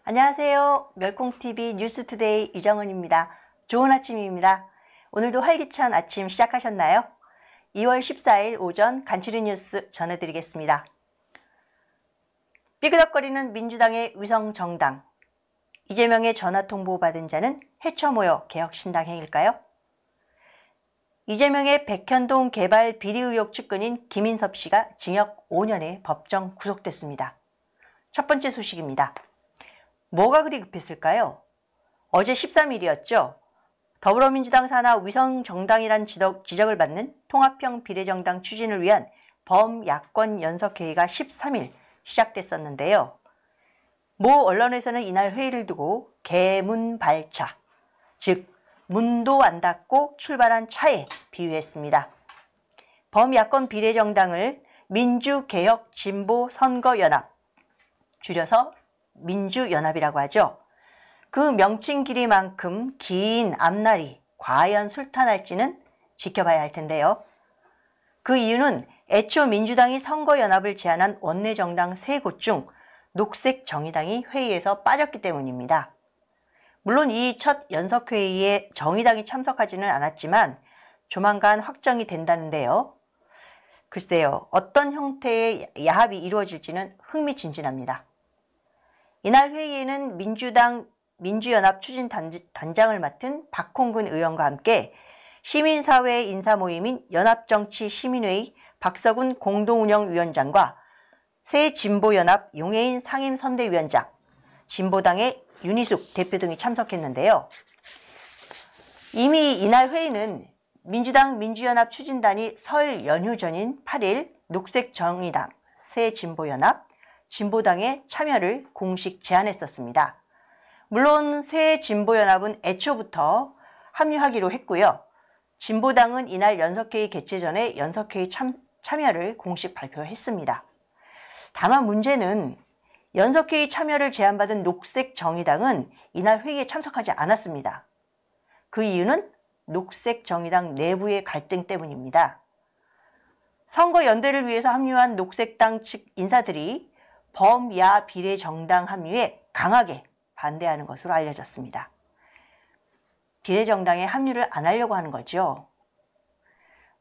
안녕하세요. 멸콩TV 뉴스투데이 유정은입니다. 좋은 아침입니다. 오늘도 활기찬 아침 시작하셨나요? 2월 14일 오전 간추린 뉴스 전해드리겠습니다. 삐그덕거리는 민주당의 위성정당. 이재명의 전화통보 받은 자는 해쳐모여 개혁신당 행일까요? 이재명의 백현동 개발 비리 의혹 측근인 김인섭 씨가 징역 5년에 법정 구속됐습니다. 첫 번째 소식입니다. 뭐가 그리 급했을까요? 어제 13일이었죠. 더불어민주당 산하 위성정당이란 지적을 받는 통합형 비례정당 추진을 위한 범야권 연석회의가 13일 시작됐었는데요. 모 언론에서는 이날 회의를 두고 개문발차, 즉 문도 안 닫고 출발한 차에 비유했습니다. 범야권 비례정당을 민주개혁진보선거연합, 줄여서 민주연합이라고 하죠. 그 명칭 길이만큼 긴 앞날이 과연 술탄할지는 지켜봐야 할 텐데요. 그 이유는 애초 민주당이 선거연합을 제안한 원내정당 3곳 중 녹색정의당이 회의에서 빠졌기 때문입니다. 물론 이 첫 연석회의에 정의당이 참석하지는 않았지만 조만간 확정이 된다는데요. 글쎄요, 어떤 형태의 야합이 이루어질지는 흥미진진합니다. 이날 회의에는 민주당 민주연합 추진단장을 맡은 박홍근 의원과 함께 시민사회 인사모임인 연합정치시민회의 박서군 공동운영위원장과 새진보연합 용해인 상임선대위원장, 진보당의 윤희숙 대표 등이 참석했는데요. 이미 이날 회의는 민주당 민주연합 추진단이 설 연휴 전인 8일 녹색정의당, 새진보연합, 진보당의 참여를 공식 제안했었습니다. 물론 새진보연합은 애초부터 합류하기로 했고요. 진보당은 이날 연석회의 개최 전에 연석회의 참여를 공식 발표했습니다. 다만 문제는 연석회의 참여를 제안받은 녹색정의당은 이날 회의에 참석하지 않았습니다. 그 이유는 녹색정의당 내부의 갈등 때문입니다. 선거연대를 위해서 합류한 녹색당 측 인사들이 범야 비례정당 합류에 강하게 반대하는 것으로 알려졌습니다. 비례정당에 합류를 안 하려고 하는 거죠.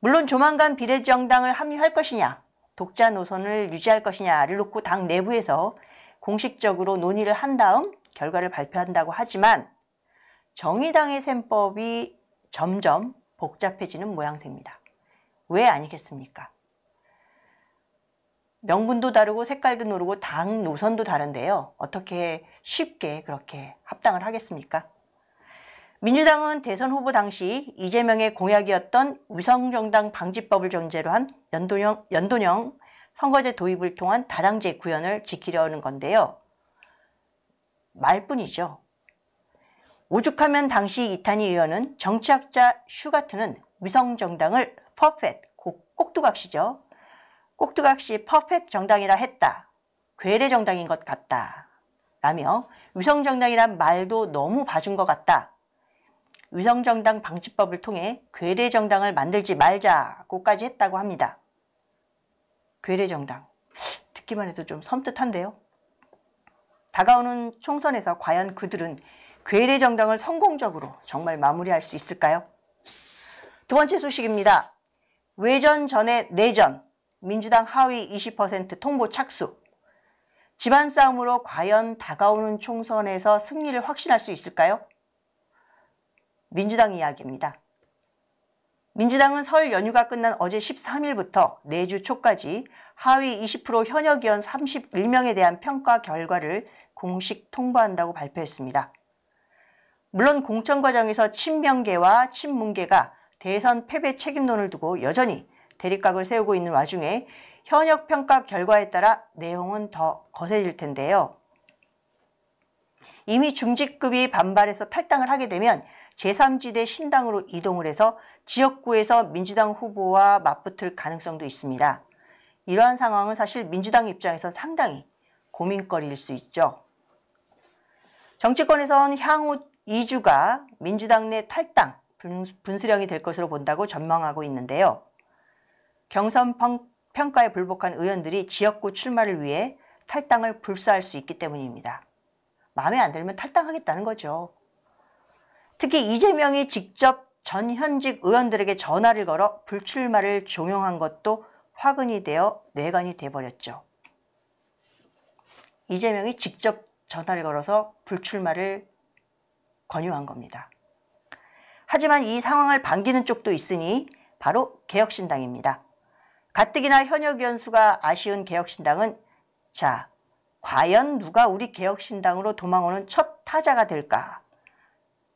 물론 조만간 비례정당을 합류할 것이냐, 독자 노선을 유지할 것이냐를 놓고 당 내부에서 공식적으로 논의를 한 다음 결과를 발표한다고 하지만 정의당의 셈법이 점점 복잡해지는 모양새입니다. 왜 아니겠습니까? 명분도 다르고 색깔도 다르고 당 노선도 다른데요. 어떻게 쉽게 그렇게 합당을 하겠습니까? 민주당은 대선 후보 당시 이재명의 공약이었던 위성정당 방지법을 전제로 한 연동형 선거제 도입을 통한 다당제 구현을 지키려는 건데요. 말뿐이죠. 오죽하면 당시 이탄희 의원은 정치학자 슈가트는 위성정당을 퍼펙트, 꼭두각시죠. 꼭두각시 퍼펙트 정당이라 했다. 괴뢰 정당인 것 같다. 라며 위성정당이란 말도 너무 봐준 것 같다. 위성정당 방지법을 통해 괴뢰 정당을 만들지 말자고까지 했다고 합니다. 괴뢰 정당. 듣기만 해도 좀 섬뜩한데요. 다가오는 총선에서 과연 그들은 괴뢰 정당을 성공적으로 정말 마무리할 수 있을까요? 두 번째 소식입니다. 외전 전에 내전. 민주당 하위 20% 통보 착수. 집안 싸움으로 과연 다가오는 총선에서 승리를 확신할 수 있을까요? 민주당 이야기입니다. 민주당은 설 연휴가 끝난 어제 13일부터 내주 초까지 하위 20% 현역 의원 31명에 대한 평가 결과를 공식 통보한다고 발표했습니다. 물론 공천 과정에서 친명계와 친문계가 대선 패배 책임론을 두고 여전히 대립각을 세우고 있는 와중에 현역 평가 결과에 따라 내용은 더 거세질 텐데요. 이미 중직급이 반발해서 탈당을 하게 되면 제3지대 신당으로 이동을 해서 지역구에서 민주당 후보와 맞붙을 가능성도 있습니다. 이러한 상황은 사실 민주당 입장에서 상당히 고민거리일 수 있죠. 정치권에선 향후 2주가 민주당 내 탈당, 분수령이 될 것으로 본다고 전망하고 있는데요. 경선 평가에 불복한 의원들이 지역구 출마를 위해 탈당을 불사할 수 있기 때문입니다. 마음에 안 들면 탈당하겠다는 거죠. 특히 이재명이 직접 전 현직 의원들에게 전화를 걸어 불출마를 종용한 것도 화근이 되어 뇌관이 돼버렸죠. 이재명이 직접 전화를 걸어서 불출마를 권유한 겁니다. 하지만 이 상황을 반기는 쪽도 있으니 바로 개혁신당입니다. 가뜩이나 현역 연수가 아쉬운 개혁신당은 자, 과연 누가 우리 개혁신당으로 도망오는 첫 타자가 될까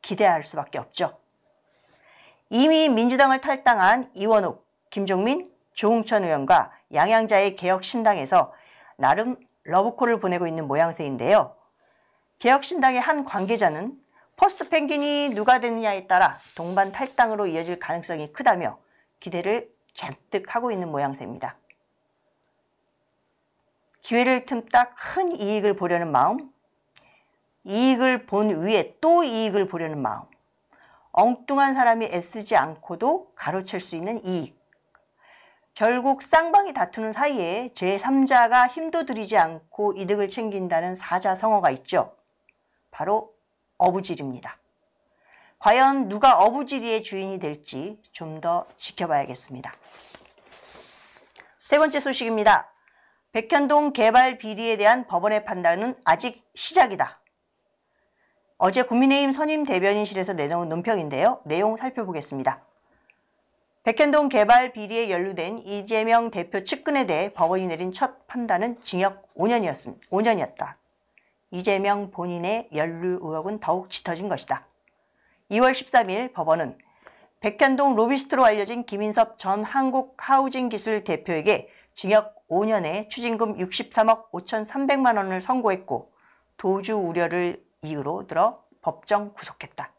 기대할 수밖에 없죠. 이미 민주당을 탈당한 이원욱, 김종민, 조홍천 의원과 양양자의 개혁신당에서 나름 러브콜을 보내고 있는 모양새인데요. 개혁신당의 한 관계자는 퍼스트 펭귄이 누가 되느냐에 따라 동반 탈당으로 이어질 가능성이 크다며 기대를 잔뜩 하고 있는 모양새입니다. 기회를 틈타 큰 이익을 보려는 마음, 이익을 본 위에 또 이익을 보려는 마음, 엉뚱한 사람이 애쓰지 않고도 가로챌 수 있는 이익, 결국 쌍방이 다투는 사이에 제3자가 힘도 들이지 않고 이득을 챙긴다는 사자성어가 있죠. 바로 어부질입니다. 과연 누가 어부지리의 주인이 될지 좀 더 지켜봐야겠습니다. 세 번째 소식입니다. 백현동 개발 비리에 대한 법원의 판단은 아직 시작이다. 어제 국민의힘 선임 대변인실에서 내놓은 논평인데요. 내용 살펴보겠습니다. 백현동 개발 비리에 연루된 이재명 대표 측근에 대해 법원이 내린 첫 판단은 징역 5년이었다. 이재명 본인의 연루 의혹은 더욱 짙어진 것이다. 2월 13일 법원은 백현동 로비스트로 알려진 김인섭 전 한국하우징기술 대표에게 징역 5년에 추징금 63억 5,300만 원을 선고했고 도주 우려를 이유로 들어 법정 구속했다.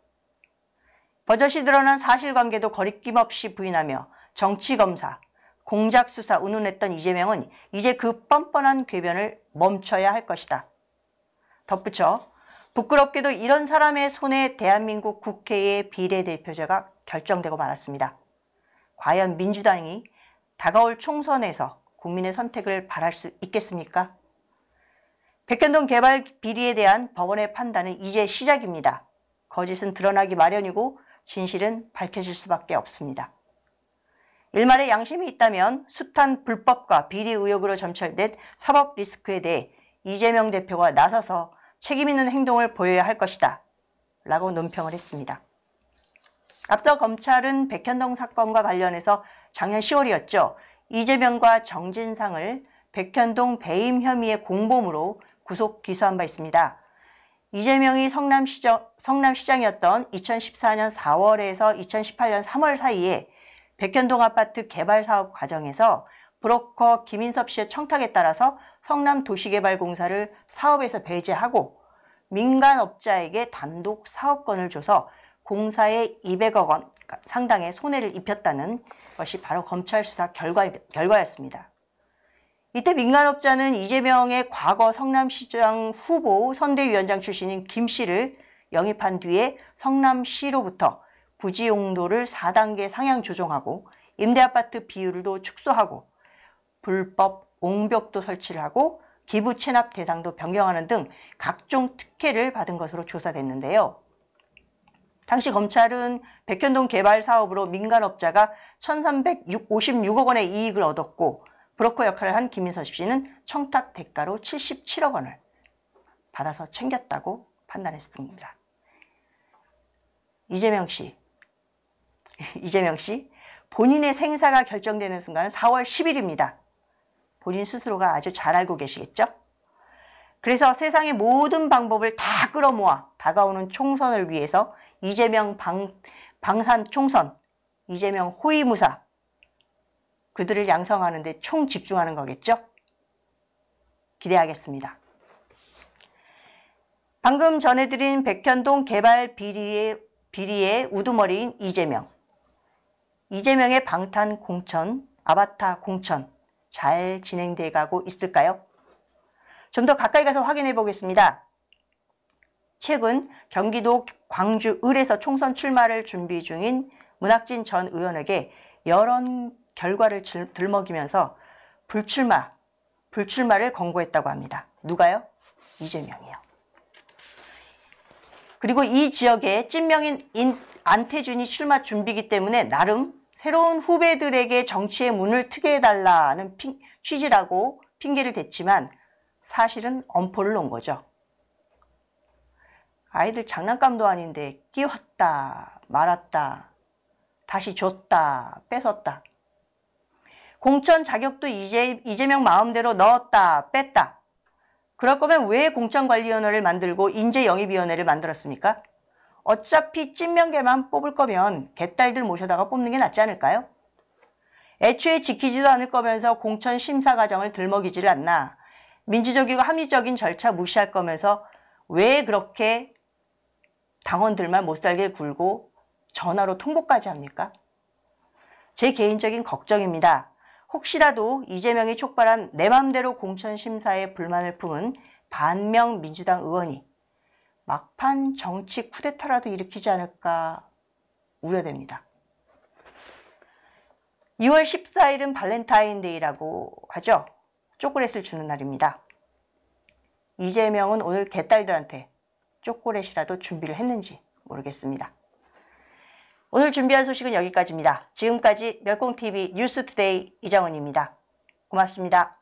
버젓이 드러난 사실관계도 거리낌 없이 부인하며 정치검사, 공작수사 운운했던 이재명은 이제 그 뻔뻔한 궤변을 멈춰야 할 것이다. 덧붙여 부끄럽게도 이런 사람의 손에 대한민국 국회의 비례대표제가 결정되고 말았습니다. 과연 민주당이 다가올 총선에서 국민의 선택을 바랄 수 있겠습니까? 백현동 개발 비리에 대한 법원의 판단은 이제 시작입니다. 거짓은 드러나기 마련이고 진실은 밝혀질 수밖에 없습니다. 일말의 양심이 있다면 숱한 불법과 비리 의혹으로 점철된 사법 리스크에 대해 이재명 대표가 나서서 책임 있는 행동을 보여야 할 것이다 라고 논평을 했습니다. 앞서 검찰은 백현동 사건과 관련해서 작년 10월이었죠. 이재명과 정진상을 백현동 배임 혐의의 공범으로 구속 기소한 바 있습니다. 이재명이 성남시장이었던 2014년 4월에서 2018년 3월 사이에 백현동 아파트 개발 사업 과정에서 브로커 김인섭 씨의 청탁에 따라서 성남도시개발공사를 사업에서 배제하고 민간업자에게 단독 사업권을 줘서 공사에 200억 원 상당의 손해를 입혔다는 것이 바로 검찰 수사 결과였습니다. 이때 민간업자는 이재명의 과거 성남시장 후보 선대위원장 출신인 김 씨를 영입한 뒤에 성남시로부터 부지 용도를 4단계 상향 조정하고 임대아파트 비율도 축소하고 불법 옹벽도 설치를 하고 기부 체납 대상도 변경하는 등 각종 특혜를 받은 것으로 조사됐는데요. 당시 검찰은 백현동 개발 사업으로 민간업자가 1,356억 원의 이익을 얻었고 브로커 역할을 한 김인섭 씨는 청탁 대가로 77억 원을 받아서 챙겼다고 판단했습니다. 이재명 씨 본인의 생사가 결정되는 순간은 4월 10일입니다. 본인 스스로가 아주 잘 알고 계시겠죠? 그래서 세상의 모든 방법을 다 끌어모아 다가오는 총선을 위해서 이재명 방산 총선, 이재명 호위무사 그들을 양성하는 데 총 집중하는 거겠죠? 기대하겠습니다. 방금 전해드린 백현동 개발 비리의 우두머리인 이재명의 방탄 공천, 아바타 공천 잘 진행돼 가고 있을까요? 좀 더 가까이 가서 확인해 보겠습니다. 최근 경기도 광주 을에서 총선 출마를 준비 중인 문학진 전 의원에게 여론 결과를 들먹이면서 불출마를 권고했다고 합니다. 누가요? 이재명이요. 그리고 이 지역에 찐명인 안태준이 출마 준비이기 때문에 나름 새로운 후배들에게 정치의 문을 트게 해달라는 취지라고 핑계를 댔지만 사실은 엄포를 놓은 거죠. 아이들 장난감도 아닌데 끼웠다, 말았다, 다시 줬다, 뺏었다. 공천 자격도 이재명 마음대로 넣었다, 뺐다. 그럴 거면 왜 공천관리위원회를 만들고 인재영입위원회를 만들었습니까? 어차피 찐명계만 뽑을 거면 개딸들 모셔다가 뽑는 게 낫지 않을까요? 애초에 지키지도 않을 거면서 공천 심사 과정을 들먹이지를 않나. 민주적이고 합리적인 절차 무시할 거면서 왜 그렇게 당원들만 못살게 굴고 전화로 통보까지 합니까? 제 개인적인 걱정입니다. 혹시라도 이재명이 촉발한 내 맘대로 공천심사에 불만을 품은 반명 민주당 의원이 막판 정치 쿠데타라도 일으키지 않을까 우려됩니다. 2월 14일은 발렌타인데이라고 하죠. 초콜릿을 주는 날입니다. 이재명은 오늘 개딸들한테 초콜릿이라도 준비를 했는지 모르겠습니다. 오늘 준비한 소식은 여기까지입니다. 지금까지 멸공TV 뉴스투데이 이장원입니다. 고맙습니다.